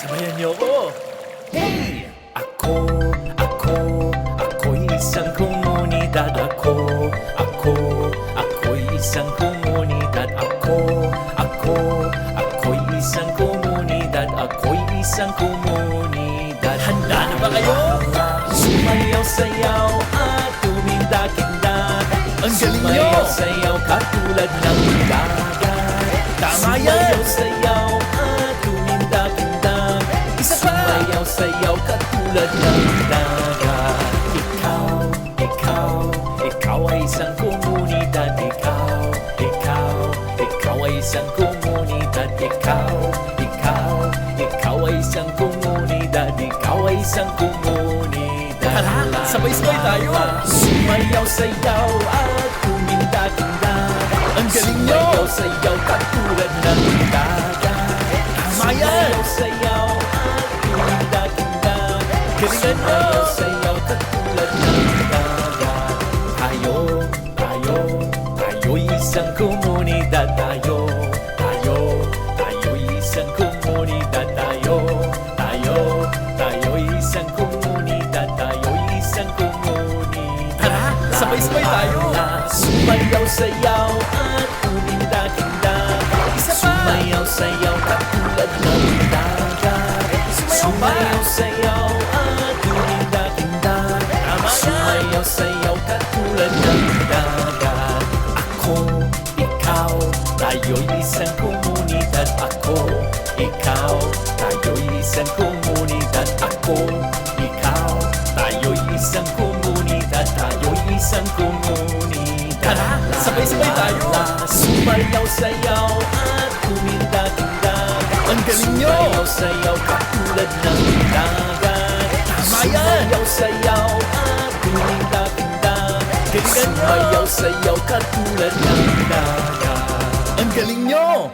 Sabayan niyo ako. Hey! Ako'y isang komunidad. Ako'y isang komunidad. Ako'y isang komunidad. Ako'y isang komunidad. Handa na ba kayo? Sumayaw-sayaw at tumindak-indak. Ang galing nyo! Sumayaw-sayaw katulad ng dagat. Tama yan! Sumayaw-sayaw at tumindak-indak. Isa pa! Sumayaw-sayaw katulad ng dagat. Ikaw ay isang komunidad. Ikaw ay isang komunidad. Ikaw ay isang komunidad. Ikaw ay isang komunidad. Tara, sabay-sabay tayo! Sumayaw-sayaw at tumindak-indak. Ang galing nyo! Sumayaw-sayaw katulad ng dagat. Tama yan! Sumayaw-sayaw at tumindak-indak. Galingan nyo! Sumayaw-sayaw katulad ng dagat. Tayo'y isang komunidad. Tayo'y isang komunidad. Tayo'y isang komunidad. Tayo'y isang komunidad. Tara, sabay-sabay tayo! Sumayaw-sayaw at tumindak-indak. Isa pa! Sumayaw-sayaw katulad ng dagat. Sumayaw-sayaw at tumindak-indak. Sumayaw-sayaw katulad ng dagat. Ikaw, tayo'y isang komunidad. Ikaw, tayo'y isang komunidad. Ikaw, tayo'y isang komunidad. Tayo'y isang komunidad. Tara, sabay-sabay tayo! Sumayaw-sayaw at tumindak-indak. Ang galing nyo! Sumayaw-sayaw katulad ng dagat. Tama yan! Sumayaw-sayaw at tumindak-indak. Galingan nyo! Sumayaw-sayaw katulad ng dagat. Ang galing nyo!